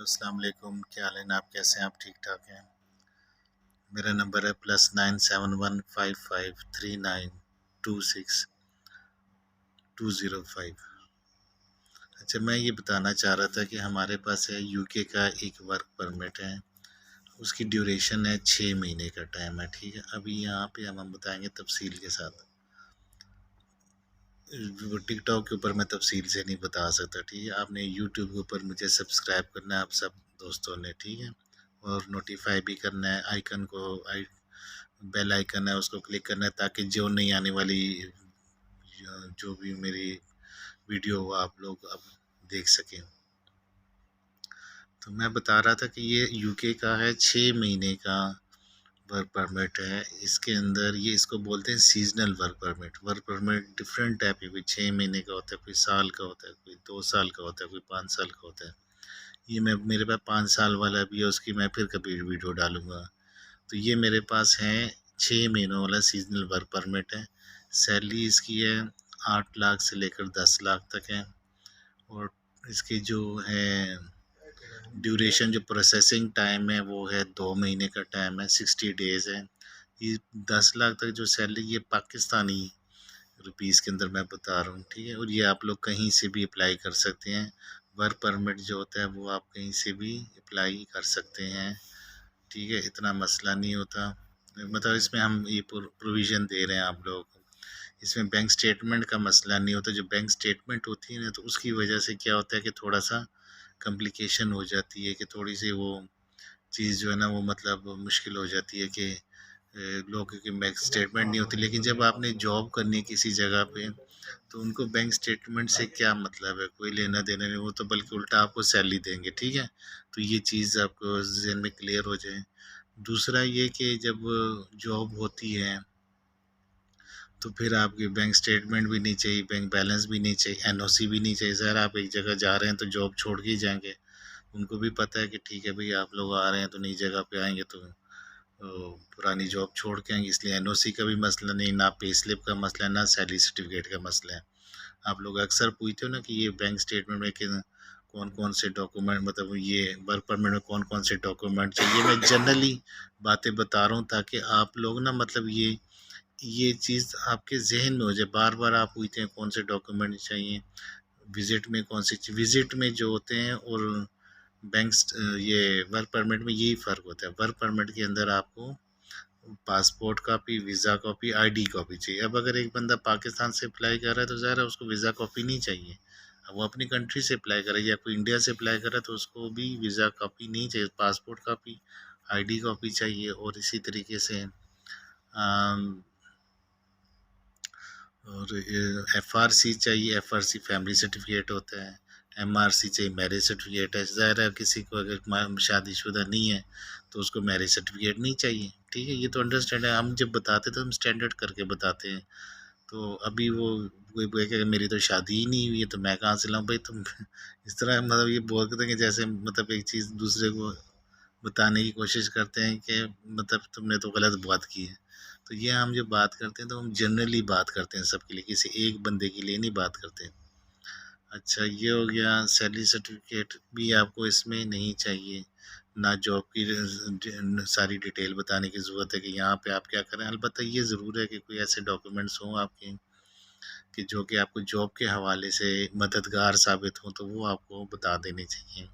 अस्सलाम वालेकुम, क्या हाल है? आप कैसे हैं? आप ठीक ठाक हैं? मेरा नंबर है +971553926205। अच्छा, मैं ये बताना चाह रहा था कि हमारे पास है यूके का एक वर्क परमिट है। उसकी ड्यूरेशन है 6 महीने का टाइम है। ठीक है, अभी यहाँ पे हम बताएंगे तफसील के साथ। वो टिकटॉक के ऊपर मैं तफसील से नहीं बता सकता। ठीक है, आपने यूट्यूब के ऊपर मुझे सब्सक्राइब करना है, आप सब दोस्तों ने। ठीक है, और नोटिफाई भी करना है, आइकन को बेल आइकन है उसको क्लिक करना है, ताकि जो नहीं आने वाली जो भी मेरी वीडियो हो आप लोग अब देख सकें। तो मैं बता रहा था कि ये यूके का है, 6 महीने का वर्क परमिट है। इसके अंदर ये इसको बोलते हैं seasonal work permit. Work permit different type के, कोई 6 महीने का होता है, कोई साल का होता है, कोई 2 साल का होता है, कोई 5 साल का होता है। ये मैं मेरे पास 5 साल वाला भी है, उसकी मैं फिर कभी वीडियो डालूंगा। तो ये मेरे पास है 6 महीनों वाला सीजनल वर्क परमिट है। सैलरी इसकी है 8 लाख से लेकर 10 लाख तक है। और इसकी जो है ड्यूरेशन, जो प्रोसेसिंग टाइम है वो है 2 महीने का टाइम है, 60 डेज है। ये 10 लाख तक जो सैलरी, ये पाकिस्तानी रुपीज़ के अंदर मैं बता रहा हूँ। ठीक है, और ये आप लोग कहीं से भी अप्लाई कर सकते हैं। वर्क परमिट जो होता है वो आप कहीं से भी अप्लाई कर सकते हैं। ठीक है, इतना मसला नहीं होता। मतलब इसमें हम ये प्रोविज़न दे रहे हैं आप लोगों को। इसमें बैंक स्टेटमेंट का मसला नहीं होता। जो बैंक स्टेटमेंट होती है ना, तो उसकी वजह से क्या होता है कि थोड़ा सा कॉम्प्लिकेशन हो जाती है, कि थोड़ी सी वो चीज़ जो है ना वो मतलब मुश्किल हो जाती है कि लोगों की बैंक स्टेटमेंट नहीं होती। लेकिन जब आपने जॉब करनी है किसी जगह पे, तो उनको बैंक स्टेटमेंट से क्या मतलब है, कोई लेना देना नहीं। वो तो बल्कि उल्टा आपको सैलरी देंगे। ठीक है, तो ये चीज़ आपको जहन में क्लियर हो जाए। दूसरा ये कि जब जॉब होती है तो फिर आपकी बैंक स्टेटमेंट भी नहीं चाहिए, बैंक बैलेंस भी नहीं चाहिए, एनओसी भी नहीं चाहिए। सर आप एक जगह जा रहे हैं तो जॉब छोड़ के ही जाएंगे। उनको भी पता है कि ठीक है भाई, आप लोग आ रहे हैं तो नई जगह पे आएंगे तो पुरानी जॉब छोड़ के आएंगे। इसलिए एनओसी का भी मसला नहीं, ना पे स्लिप का मसला है, ना सैलरी सर्टिफिकेट का मसला है। आप लोग अक्सर पूछते हो ना कि ये बैंक स्टेटमेंट में कि कौन कौन से डॉक्यूमेंट, मतलब ये वर्क परमिट में कौन कौन से डॉक्यूमेंट चाहिए। मैं जनरली बातें बता रहा हूँ ताकि आप लोग ना, मतलब ये चीज़ आपके जहन में हो जाए। बार बार आप पूछते हैं कौन से डॉक्यूमेंट चाहिए, विजिट में कौन सी चीज़, विजिट में जो होते हैं और बैंक्स, ये वर्क परमिट में यही फ़र्क होता है। वर्क परमिट के अंदर आपको passport copy, visa copy, ID copy चाहिए। अब अगर एक बंदा पाकिस्तान से अप्लाई कर रहा है तो ज़ाहिर है उसको वीज़ा कॉपी नहीं चाहिए। अब वो अपनी कंट्री से अप्लाई करे या कोई इंडिया से अप्लाई कर रहा है तो उसको भी वीज़ा कॉपी नहीं चाहिए, पासपोर्ट कॉपी, आईडी कॉपी चाहिए। और इसी तरीके से और एफआरसी चाहिए, एफआरसी फैमिली सर्टिफिकेट होता है। एमआरसी चाहिए, मैरिज सर्टिफिकेट है। ज़ाहिर है किसी को अगर शादीशुदा नहीं है तो उसको मैरिज सर्टिफिकेट नहीं चाहिए। ठीक है, ये तो अंडरस्टैंड है। हम जब बताते तो हम स्टैंडर्ड करके बताते हैं। तो अभी वो कोई बोले कि मेरी तो शादी ही नहीं हुई है तो मैं कहाँ से लाऊं भाई तुम इस तरह मतलब ये बोलते हैं कि जैसे मतलब एक चीज़ दूसरे को बताने की कोशिश करते हैं कि मतलब तुमने तो गलत बात की है। तो ये हम जब बात करते हैं तो हम जनरली बात करते हैं सबके लिए, किसी एक बंदे के लिए नहीं बात करते। अच्छा, ये हो गया। सैलरी सर्टिफिकेट भी आपको इसमें नहीं चाहिए, ना जॉब की सारी डिटेल बताने की ज़रूरत है कि यहाँ पे आप क्या करें। अलबत्ता ये ज़रूर है कि कोई ऐसे डॉक्यूमेंट्स हों आपके कि जो कि आपको जॉब के हवाले से मददगार साबित हों, तो वो आपको बता देने चाहिए।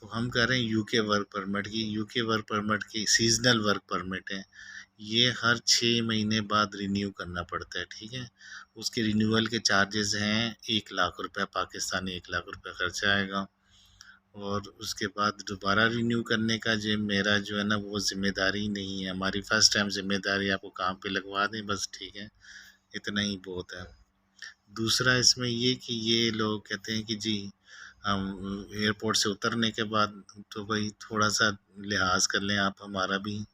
तो हम कह रहे हैं यूके वर्क परमिट की। यूके वर्क परमिट की सीजनल वर्क परमिट है। ये हर 6 महीने बाद रिन्यू करना पड़ता है। ठीक है, उसके रिन्यूअल के चार्जेस हैं 1 लाख रुपये पाकिस्तानी, 1 लाख रुपये खर्चा आएगा। और उसके बाद दोबारा रिन्यू करने का जो मेरा जो है ना वो ज़िम्मेदारी नहीं है। हमारी फ़र्स्ट टाइम ज़िम्मेदारी आपको काम पे लगवा दें बस, ठीक है, इतना ही बहुत है। दूसरा इसमें ये कि ये लोग कहते हैं कि जी हम एयरपोर्ट से उतरने के बाद तो भाई थोड़ा सा लिहाज कर लें आप हमारा भी।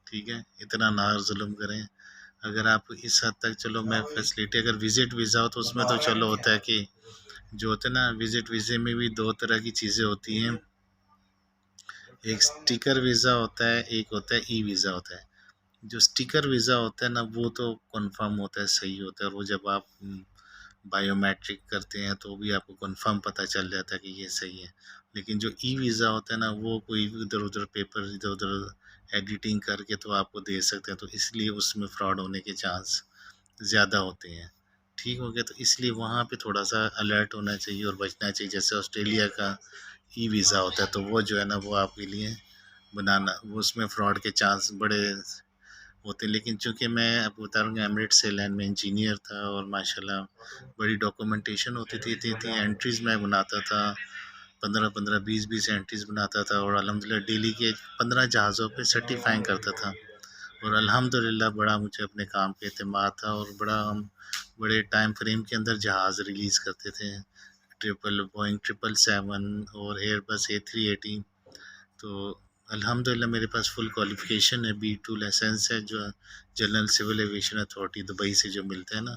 ठीक है, इतना ना जुल्म करें। अगर आप इस हद तक, चलो मैं फैसिलिटी, अगर विज़िट वीज़ा हो तो उसमें तो चलो होता है कि जो होता है ना, विज़िट वीज़े में भी दो तरह की चीज़ें होती हैं। एक स्टिकर वीज़ा होता है, एक होता है ई वीज़ा होता है। जो स्टिकर वीज़ा होता है ना वो तो कंफर्म होता है, सही होता है। और वो जब आप बायोमेट्रिक करते हैं तो भी आपको कंफर्म पता चल जाता है कि ये सही है। लेकिन जो ई वीज़ा होता है ना, वो कोई इधर-उधर पेपर इधर-उधर एडिटिंग करके तो आपको दे सकते हैं, तो इसलिए उसमें फ्रॉड होने के चांस ज़्यादा होते हैं। ठीक हो गया? तो इसलिए वहाँ पे थोड़ा-सा अलर्ट होना चाहिए और बचना चाहिए। जैसे ऑस्ट्रेलिया का ई वीज़ा होता है, तो वो जो है ना, वो आपके लिए बनाना, वो उसमें फ्रॉड के चांस बड़े होते। लेकिन चूँकि मैं आपको बता रहा हूँ कि एमिरेट्स एयरलाइन में इंजीनियर था और माशाल्लाह बड़ी डॉक्यूमेंटेशन होती थी, इतनी-इतनी एंट्रीज़ मैं बनाता था, 15-15, 20-20 एंट्रीज़ बनाता था और अल्हम्दुलिल्लाह डेली के 15 जहाज़ों पे सर्टिफ़ाइंग करता था। और अल्हम्दुलिल्लाह बड़ा मुझे अपने काम पे एतमाद था और बड़ा हम बड़े टाइम फ्रेम के अंदर जहाज़ रिलीज़ करते थे। ट्रिपल बोइंग 777 और एयरबस A380। तो अल्हम्दुलिल्लाह मेरे पास फुल क्वालिफ़िकेशन है, B2 लाइसेंस है, जो general civil aviation authority Dubai से जो मिलता है ना,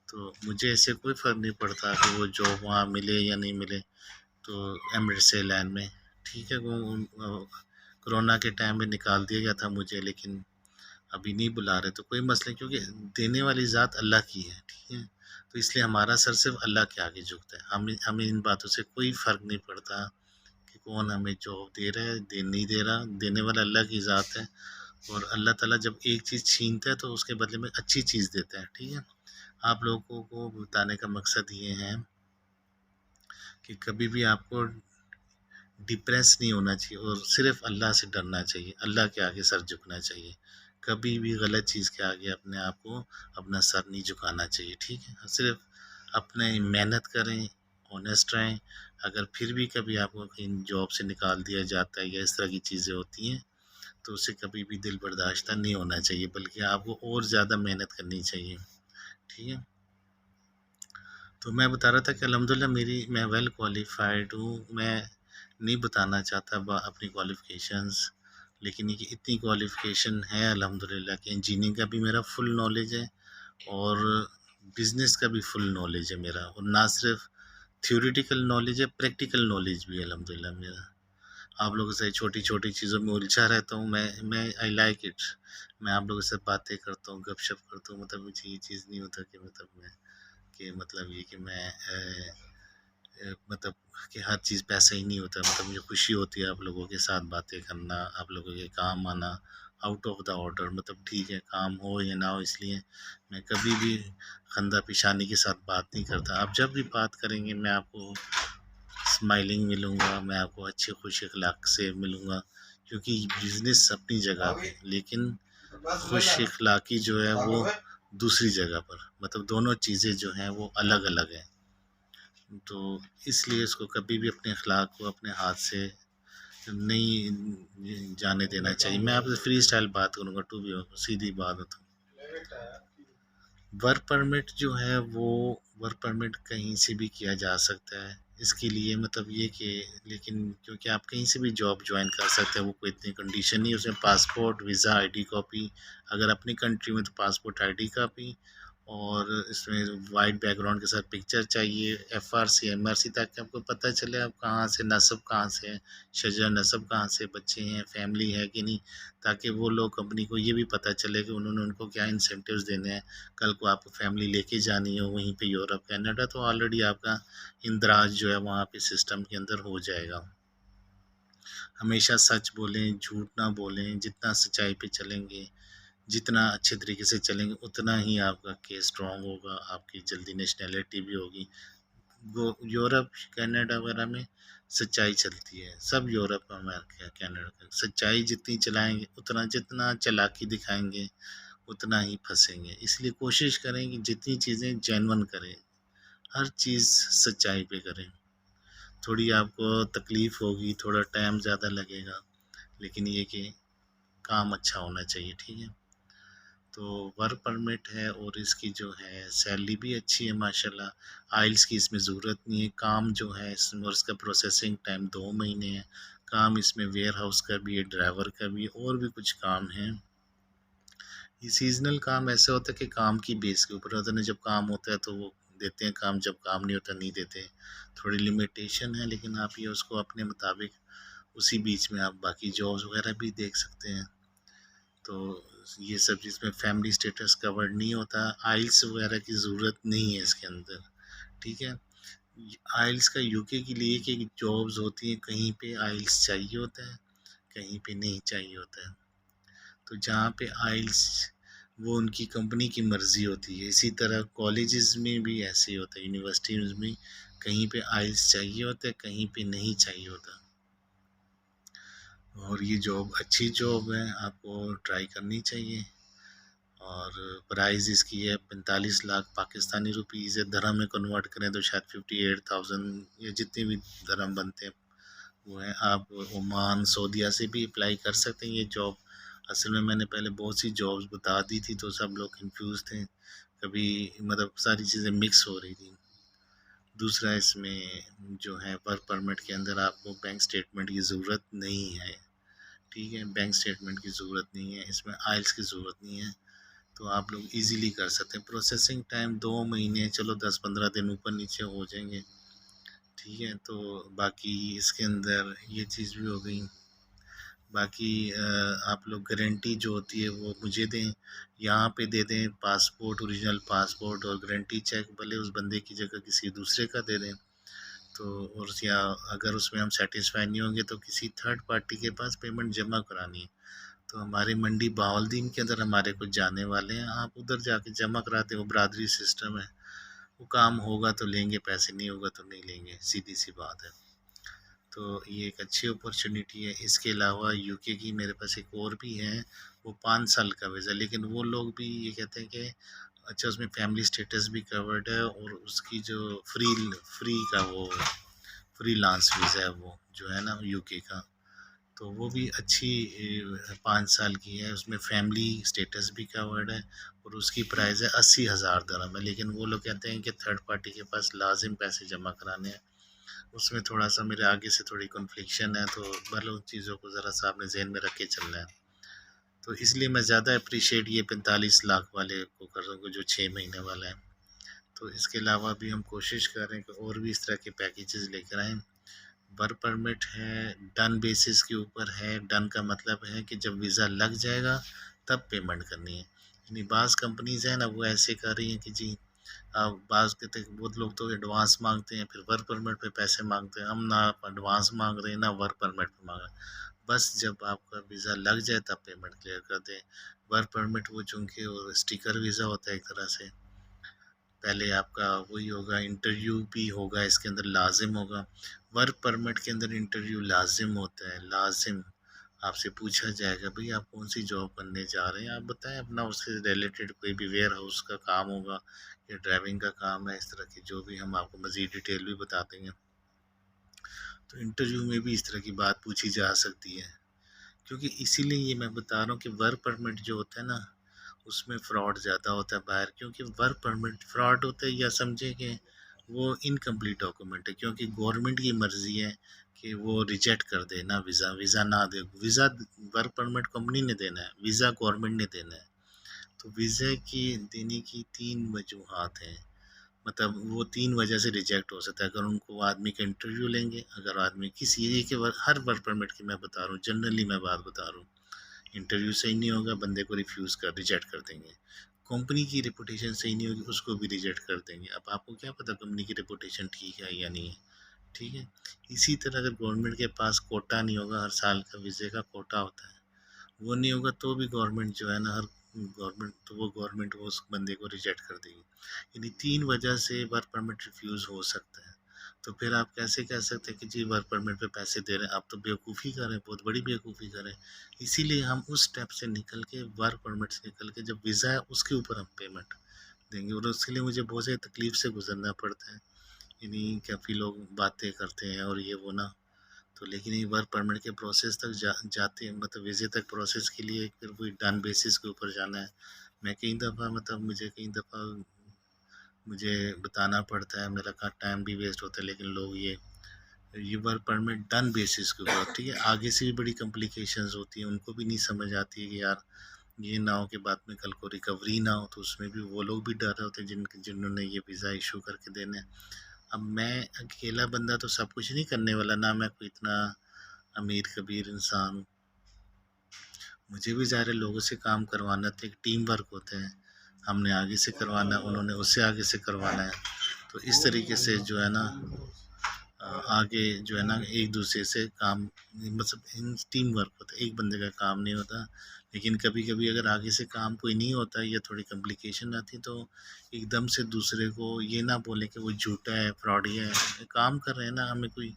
तो मुझे ऐसे कोई फ़र्क नहीं पड़ता कि वो जॉब वहाँ मिले या नहीं मिले। तो एमिरेट्स एयरलाइन में ठीक है, वो कोरोना के टाइम में निकाल दिया गया था मुझे, लेकिन अभी नहीं बुला रहे तो कोई मसला नहीं, क्योंकि देने वाली ज़ात अल्लाह की है, ठीक है? तो इसलिए हमारा सर सिर्फ़ अल्लाह के आगे झुकता है। हमें हमें इन बातों से कोई फ़र्क नहीं पड़ता कि कौन हमें जॉब दे रहा है, दे नहीं दे रहा, देने वाला अल्लाह की ज़ात है। और अल्लाह ताला जब एक चीज़ छीनता है तो उसके बदले में अच्छी चीज़ देता है, ठीक है? आप लोगों को बताने का मकसद ये है कि कभी भी आपको डिप्रेस नहीं होना चाहिए और सिर्फ अल्लाह से डरना चाहिए, अल्लाह के आगे सर झुकना चाहिए। कभी भी गलत चीज़ के आगे अपने आप को अपना सर नहीं झुकाना चाहिए, ठीक है? सिर्फ अपने मेहनत करें, ऑनेस्ट रहें। अगर फिर भी कभी आपको कहीं जॉब से निकाल दिया जाता है या इस तरह की चीज़ें होती हैं, तो उसे कभी भी दिल बर्दाश्त नहीं होना चाहिए, बल्कि आपको और ज़्यादा मेहनत करनी चाहिए, ठीक है? तो मैं बता रहा था कि अल्हम्दुलिल्लाह मैं वेल क्वालिफ़ाइड हूँ। मैं नहीं बताना चाहता अपनी क्वालिफ़िकेशंस, लेकिन ये कि इतनी क्वालिफ़िकेशन है अल्हम्दुलिल्लाह कि इंजीनियरिंग का भी मेरा फुल नॉलेज है और बिज़नेस का भी फुल नॉलेज है मेरा, और ना सिर्फ थ्योरेटिकल नॉलेज है, प्रैक्टिकल नॉलेज भी है अल्हम्दुलिल्लाह मेरा। आप लोगों से छोटी-छोटी चीज़ों में उलझा रहता हूँ मैं, आई लाइक इट। मैं आप लोगों से बातें करता हूँ, गपशप करता हूँ, मतलब मुझे ये चीज़ नहीं होता कि मतलब ये कि मैं मतलब कि हर चीज़ पैसा ही नहीं होता, मतलब मुझे खुशी होती है आप लोगों के साथ बातें करना, आप लोगों के काम आना आउट ऑफ द ऑर्डर, मतलब ठीक है, काम हो या ना हो, इसलिए मैं कभी भी खंदा पेशानी के साथ बात नहीं करता। आप जब भी बात करेंगे मैं आपको स्माइलिंग मिलूँगा, मैं आपको अच्छे खुश अखलाक से मिलूँगा, क्योंकि बिज़नेस अपनी जगह पे, लेकिन खुश अखलाकी जो है वो दूसरी जगह पर, मतलब दोनों चीज़ें जो हैं वो अलग-अलग हैं। तो इसलिए इसको कभी भी अपने अखलाक को अपने हाथ से नहीं जाने देना चाहिए। मैं आपसे फ्री स्टाइल बात करूँगा, टू बी सीधी बात है तो। वर्क परमिट जो है वो वर्क परमिट कहीं से भी किया जा सकता है। इसके लिए मतलब ये कि, लेकिन क्योंकि आप कहीं से भी जॉब जॉइन कर सकते हैं, वो कोई इतनी कंडीशन नहीं है। उसमें पासपोर्ट, वीज़ा, आईडी कॉपी, अगर अपनी कंट्री में तो पासपोर्ट, आईडी कॉपी, और इसमें वाइट बैकग्राउंड के साथ पिक्चर चाहिए, एफआरसी, एमआरसी, ताकि आपको पता चले आप कहाँ से, नस्ब कहाँ से है, शजर नस्ब कहाँ से, बच्चे हैं, फैमिली है कि नहीं, ताकि वो लोग कंपनी को ये भी पता चले कि उन्होंने उनको क्या इंसेंटिव्स देने हैं। कल को आपको फैमिली लेके जानी हो वहीं पे यूरोप, कनाडा, तो ऑलरेडी आपका इंदराज जो है वहाँ पे सिस्टम के अंदर हो जाएगा। हमेशा सच बोलें, झूठ ना बोलें, जितना सच्चाई पे चलेंगे, जितना अच्छे तरीके से चलेंगे, उतना ही आपका केस स्ट्रॉन्ग होगा, आपकी जल्दी नेशनैलिटी भी होगी। यूरोप, कनाडा वगैरह में सच्चाई चलती है, सब यूरोप, अमेरिका, कनाडा, सच्चाई जितनी चलाएंगे, उतना जितना चालाकी दिखाएंगे, उतना ही फंसेंगे। इसलिए कोशिश करें कि जितनी चीज़ें जेन्युइन करें, हर चीज़ सच्चाई पे करें। थोड़ी आपको तकलीफ़ होगी, थोड़ा टाइम ज़्यादा लगेगा, लेकिन ये कि काम अच्छा होना चाहिए, ठीक है? तो वर्क परमिट है और इसकी जो है सैलरी भी अच्छी है माशाल्लाह। आइल्स की इसमें ज़रूरत नहीं है। काम जो है इसमें और इसका प्रोसेसिंग टाइम 2 महीने है। काम इसमें वेयर हाउस का भी है, ड्राइवर का भी है, और भी कुछ काम है। ये सीज़नल काम ऐसा होता है कि काम की बेस के ऊपर होता है ना, जब काम होता है तो वो देते हैं काम, जब काम नहीं होता नहीं देते। थोड़ी लिमिटेशन है, लेकिन आप ये उसको अपने मुताबिक उसी बीच में आप बाकी जॉब्स वगैरह भी देख सकते हैं। तो ये सब जिसमें फैमिली स्टेटस कवर्ड नहीं होता, आइल्स वगैरह की ज़रूरत नहीं है इसके अंदर, ठीक है? आइल्स का यूके के लिए कि जॉब्स होती हैं, कहीं पे आइल्स चाहिए होता है, कहीं पे नहीं चाहिए होता है। तो जहाँ पे आइल्स, वो उनकी कंपनी की मर्ज़ी होती है। इसी तरह कॉलेजेस में भी ऐसे ही होता है, यूनिवर्सिटीज़ में कहीं पे आइल्स चाहिए होता है, कहीं पे नहीं चाहिए होता। और ये जॉब अच्छी जॉब है, आपको ट्राई करनी चाहिए। और प्राइस इसकी है 45 लाख पाकिस्तानी रुपीज़ है, दरहम में कन्वर्ट करें तो शायद 58,000 या जितने भी दरहम बनते हैं वो है। आप ओमान, सऊदीया से भी अप्लाई कर सकते हैं ये जॉब। असल में मैंने पहले बहुत सी जॉब्स बता दी थी तो सब लोग कंफ्यूज थे, कभी मतलब सारी चीज़ें मिक्स हो रही थी। दूसरा, इसमें जो है वर्क परमिट के अंदर आपको बैंक स्टेटमेंट की ज़रूरत नहीं है। ठीक है, बैंक स्टेटमेंट की ज़रूरत नहीं है, इसमें आइल्स की ज़रूरत नहीं है। तो आप लोग इजीली कर सकते हैं। प्रोसेसिंग टाइम 2 महीने, चलो 10-15 दिन ऊपर नीचे हो जाएंगे। ठीक है, तो बाकी इसके अंदर ये चीज़ भी हो गई। बाकी आप लोग गारंटी जो होती है वो मुझे दें, यहाँ पे दे दें पासपोर्ट, ओरिजिनल पासपोर्ट, और गारंटी चेक भले उस बंदे की जगह किसी दूसरे का दे दें। तो और या अगर उसमें हम सेटिस्फाई नहीं होंगे तो किसी थर्ड पार्टी के पास पेमेंट जमा करानी है। तो हमारी मंडी बहावलदीन के अंदर हमारे कुछ जाने वाले हैं, आप उधर जाके जमा कराते हो, बरादरी सिस्टम है। वो काम होगा तो लेंगे पैसे, नहीं होगा तो नहीं लेंगे, सीधी सी बात है। तो ये एक अच्छी अपॉर्चुनिटी है। इसके अलावा यूके की मेरे पास एक और भी है, वो 5 साल का वीज़ा, लेकिन वो लोग भी ये कहते हैं कि अच्छा उसमें फैमिली स्टेटस भी कवर्ड है, और उसकी जो फ्री का वो फ्रीलांस वीज़ा है वो जो है ना यूके का, तो वो भी अच्छी 5 साल की है। उसमें फैमिली स्टेटस भी कवर्ड है, और उसकी प्राइस है 80,000 दरहम है। लेकिन वो लोग कहते हैं कि थर्ड पार्टी के पास लाजिम पैसे जमा कराने हैं। उसमें थोड़ा सा मेरे आगे से थोड़ी कन्फ्लिक्शन है, तो मतलब उन चीज़ों को ज़रा सा आपने जहन में रख के चलना है। तो इसलिए मैं ज़्यादा अप्रिशिएट ये 45 लाख वाले को कर रहा हूँ जो 6 महीने वाला है। तो इसके अलावा भी हम कोशिश कर रहे हैं कि और भी इस तरह के पैकेजेस लेकर आएँ। वर्क परमिट है, डन बेसिस के ऊपर है। डन का मतलब है कि जब वीज़ा लग जाएगा तब पेमेंट करनी है। यानी बाज़ कंपनीज़ हैं ना, वो ऐसे कर रही हैं कि जी बाज़ कहते हैं, बहुत लोग तो एडवांस मांगते हैं, फिर वर्क परमिट पे पैसे मांगते हैं। हम ना एडवांस मांग रहे हैं ना वर्क परमिट पे मांग रहे हैं, बस जब आपका वीज़ा लग जाए तब पेमेंट क्लियर कर दें। वर्क परमिट वो चूँकि वो स्टिकर वीज़ा होता है एक तरह से, पहले आपका वही होगा, इंटरव्यू भी होगा इसके अंदर, लाजिम होगा। वर्क परमिट के अंदर इंटरव्यू लाजिम होता है, लाजिम। आपसे पूछा जाएगा भाई आप कौन सी जॉब करने जा रहे हैं, आप बताएं अपना, उससे रिलेटेड कोई भी वेयर हाउस का काम होगा या ड्राइविंग का काम है, इस तरह की जो भी हम आपको मज़ीद डिटेल भी बता देंगे। तो इंटरव्यू में भी इस तरह की बात पूछी जा सकती है, क्योंकि इसीलिए ये मैं बता रहा हूँ कि वर्क परमिट जो होता है ना, उसमें फ़्रॉड ज़्यादा होता है बाहर, क्योंकि वर्क परमिट फ़्रॉड होता है, या समझे कि वो इनकम्प्लीट डॉक्यूमेंट है, क्योंकि गवर्नमेंट की मर्ज़ी है कि वो रिजेक्ट कर दे ना, वीज़ा ना दे। वीज़ा वर्क परमिट कंपनी ने देना है, वीज़ा गवर्नमेंट ने देना है। तो वीज़ा की देने की 3 वजूहात हैं, मतलब वो 3 वजह से रिजेक्ट हो सकता है। अगर उनको आदमी का इंटरव्यू लेंगे, अगर आदमी किसी एक के हर वर्क परमिट की मैं बता रहा हूँ, जनरली मैं बात बता रहा हूँ, इंटरव्यू सही नहीं होगा, बंदे को रिजेक्ट कर देंगे। कंपनी की रिपुटेशन सही नहीं होगी, उसको भी रिजेक्ट कर देंगे। अब आपको क्या पता कंपनी की रिपुटेशन ठीक है या नहीं है। ठीक है, इसी तरह अगर गवर्नमेंट के पास कोटा नहीं होगा, हर साल का वीज़े का कोटा होता है, वो नहीं होगा तो भी गवर्नमेंट जो है ना, हर गवर्नमेंट वो उस बंदे को रिजेक्ट कर देगी। यानी 3 वजह से वर्क परमिट रिफ्यूज़ हो सकता है। तो फिर आप कैसे कह सकते हैं कि जी वर्क परमिट पे पैसे दे रहे हैं, आप तो बेवकूफ़ी कर रहे हैं, बहुत बड़ी बेवकूफ़ी कर रहे हैं। इसीलिए हम उस स्टेप से निकल के, वर्क परमिट से निकल के, जब वीज़ा है उसके ऊपर हम पेमेंट देंगे, और उसके लिए मुझे बहुत सारी तकलीफ़ से गुज़रना पड़ता है। यानी काफ़ी लोग बातें करते हैं और ये वो ना, तो लेकिन ये वर्क परमिट के प्रोसेस तक जाते हैं, मतलब वीज़े तक प्रोसेस के लिए फिर वही डन बेसिस के ऊपर जाना है। मैं कई दफ़ा मतलब मुझे कई दफ़ा मुझे बताना पड़ता है, मेरा का टाइम भी वेस्ट होता है, लेकिन लोग ये वर्क परमिट डन बेसिस के ऊपर, ठीक है, आगे से भी बड़ी कॉम्प्लिकेशंस होती हैं, उनको भी नहीं समझ आती है कि यार ये ना हो कि बाद में कल को रिकवरी ना हो, तो उसमें भी वो लोग भी डर रहे होते हैं जिन्होंने ये वीज़ा इशू करके देने हैं। अब मैं अकेला बंदा तो सब कुछ नहीं करने वाला ना, मैं कोई इतना अमीर कबीर इंसान हूँ। मुझे भी ज़ाहिर है लोगों से काम करवाना, तो एक टीम वर्क होता है, हमने आगे से करवाना है, उन्होंने उससे आगे से करवाना है। तो इस तरीके से जो है ना आगे जो है ना एक दूसरे से काम, मतलब इन टीम वर्क होता है, एक बंदे का काम नहीं होता। लेकिन कभी कभी अगर आगे से काम कोई नहीं होता या थोड़ी कॉम्प्लिकेशन आती तो एकदम से दूसरे को ये ना बोले कि वो झूठा है, फ्रॉडी है। काम कर रहे हैं ना, हमें कोई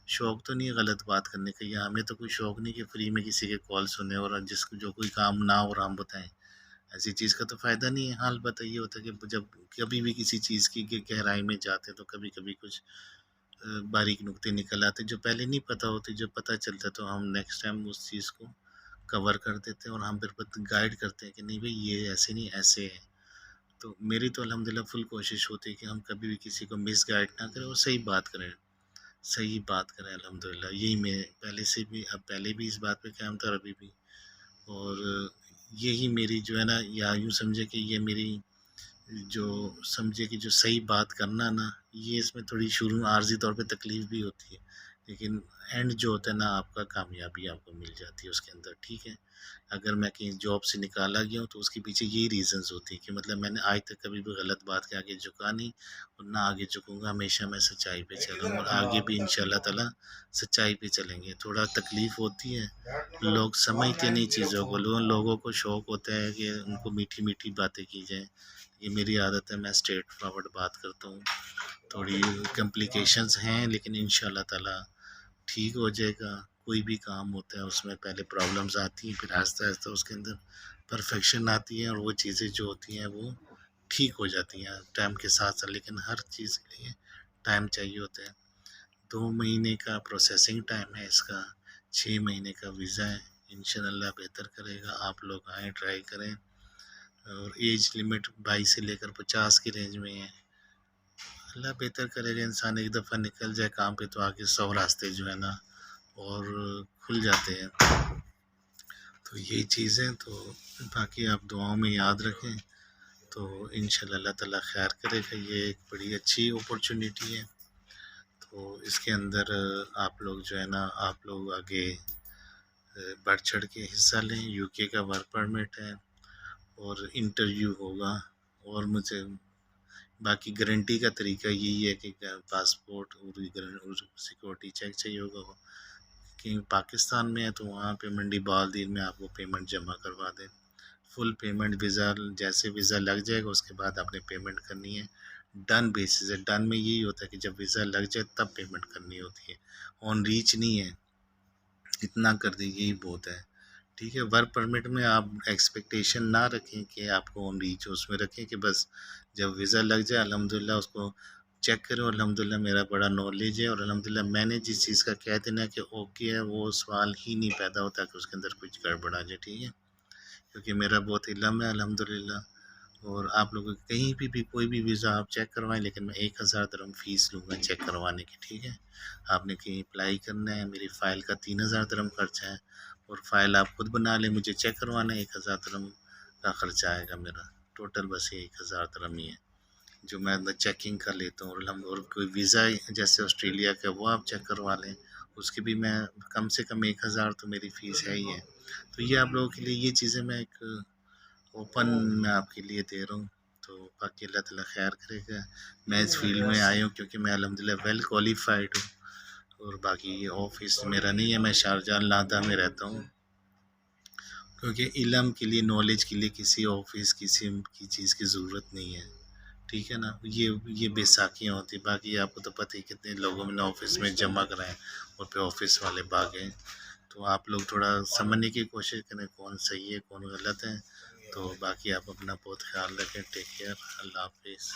शौक तो नहीं है गलत बात करने का, या हमें तो कोई शौक नहीं कि फ्री में किसी के कॉल सुने और जिसको जो कोई काम ना हो रहा हम बताएं। ऐसी चीज़ का तो फ़ायदा नहीं है। हाल बताइए होता है कि जब कभी भी किसी चीज़ की गहराई में जाते हैं तो कभी कभी कुछ बारीक नुक्ते निकल आते जो पहले नहीं पता होते, जो पता चलता तो हम नेक्स्ट टाइम उस चीज़ को कवर कर देते हैं और हम फिर गाइड करते हैं कि नहीं भाई ये ऐसे नहीं ऐसे है। तो मेरी तो अल्हम्दुलिल्लाह फुल कोशिश होती है कि हम कभी भी किसी को मिस गाइड ना करें और सही बात करें, सही बात करें। अल्हम्दुलिल्लाह यही मैं पहले से भी, अब पहले भी इस बात पे कायम था और अभी भी। और यही मेरी जो है ना, या यूँ समझे कि ये मेरी जो समझे कि जो सही बात करना ना, ये इसमें थोड़ी शुरू में आर्ज़ी तौर पे तकलीफ़ भी होती है, लेकिन एंड जो होता है ना आपका, कामयाबी आपको मिल जाती है उसके अंदर, ठीक है। अगर मैं कहीं जॉब से निकाला गया हूँ तो उसके पीछे यही रीज़न्स होती हैं कि मतलब मैंने आज तक कभी भी गलत बात के आगे झुका नहीं और ना आगे झुकूँगा, हमेशा मैं सच्चाई पे चला हूँ और आगे भी इंशाल्लाह ताला सच्चाई पे चलेंगे। थोड़ा तकलीफ़ होती है, लोग समझते नहीं चीज़ों को, लोगों को शौक होता है कि उनको मीठी-मीठी बातें की जाएँ। ये मेरी आदत है, मैं स्ट्रेट फॉरवर्ड बात करता हूँ। थोड़ी कॉम्प्लिकेशंस हैं लेकिन इंशाल्लाह ताला ठीक हो जाएगा। कोई भी काम होता है उसमें पहले प्रॉब्लम्स आती हैं, फिर आहिस्ता-आहिस्ता उसके अंदर परफेक्शन आती है और वो चीज़ें जो होती हैं वो ठीक हो जाती हैं टाइम के साथ-साथ। लेकिन हर चीज़ के लिए टाइम चाहिए होता है। 2 महीने का प्रोसेसिंग टाइम है इसका, 6 महीने का वीज़ा है। इंशाअल्लाह बेहतर करेगा, आप लोग आएँ, ट्राई करें। और एज लिमिट 22 से लेकर 50 की रेंज में है। अल्लाह बेहतर करेगा, इंसान एक दफ़ा निकल जाए काम पे तो आगे 100 रास्ते जो है ना और खुल जाते हैं। तो यही चीज़ें तो बाकी आप दुआओं में याद रखें, तो इंशाल्लाह अल्लाह ताला खैर करेगा। ये एक बड़ी अच्छी अपॉर्चुनिटी है। तो इसके अंदर आप लोग जो है ना, आप लोग आगे बढ़ चढ़ के हिस्सा लें। यूके का वर्क परमिट है और इंटरव्यू होगा। और मुझे बाकी गारंटी का तरीका यही है कि पासपोर्ट और सिक्योरिटी चेक चाहिए होगा कि पाकिस्तान में है तो वहाँ पे मंडी बालदीन में आपको पेमेंट जमा करवा दें। फुल पेमेंट वीज़ा, जैसे वीज़ा लग जाएगा उसके बाद आपने पेमेंट करनी है। डन बेसिस है, डन में यही होता है कि जब वीज़ा लग जाए तब पेमेंट करनी होती है, ऑन रीच नहीं है। इतना कर दीजिए, यही बहुत है, ठीक है। वर्क परमिट में आप एक्सपेक्टेशन ना रखें कि आपको ऑन रीच हो, उसमें रखें कि बस जब वीज़ा लग जाए अल्हम्दुलिल्लाह उसको चेक करें और अल्हम्दुलिल्लाह मेरा बड़ा नॉलेज है और अल्हम्दुलिल्लाह मैंने जिस चीज़ का कह देना कि ओके है वो सवाल ही नहीं पैदा होता कि उसके अंदर कुछ गड़बड़ आ जाए, ठीक है। क्योंकि मेरा बहुत इल्म है अल्हम्दुलिल्लाह। और आप लोग कहीं भी कोई भी वीज़ा आप चेक करवाएं, लेकिन मैं 1000 दिरहम फ़ीस लूँगा चेक करवाने की, ठीक है। आपने कहीं अप्लाई करना है, मेरी फ़ाइल का 3000 दिरहम खर्चा है और फ़ाइल आप खुद बना लें, मुझे चेक करवाना है 1000 दिरहम का खर्चा आएगा मेरा। टोटल बस ये 1000 दिरहम ही है जो मैं अंदर चेकिंग कर लेता हूँ। और कोई वीज़ा जैसे ऑस्ट्रेलिया का वो आप चेक करवा लें, उसकी भी मैं कम से कम 1000 तो मेरी फ़ीस है ही है। तो ये आप लोगों के लिए ये चीज़ें मैं एक ओपन मैं आपके लिए दे रहा हूँ। तो बाकी अल्लाह ताला खैर करेगा। मैं इस फील्ड में आया हूँ क्योंकि मैं अल्हम्दुलिल्लाह वेल क्वालिफ़ाइड हूँ और बाकी ये ऑफ़िस मेरा नहीं है, मैं शारजाह लादा में रहता हूँ। क्योंकि इल्म के लिए, नॉलेज के लिए किसी ऑफ़िस, किसी की चीज़ की ज़रूरत नहीं है, ठीक है ना। ये बैसाखियाँ होती हैं, बाकी आपको तो पता ही कितने लोगों ने ऑफ़िस में जमा कराएँ और फिर ऑफ़िस वाले भागें। तो आप लोग थोड़ा समझने की कोशिश करें कौन सही है कौन गलत है। तो बाकी आप अपना बहुत ख्याल रखें। Take care. अल्लाह हाफ़िज़।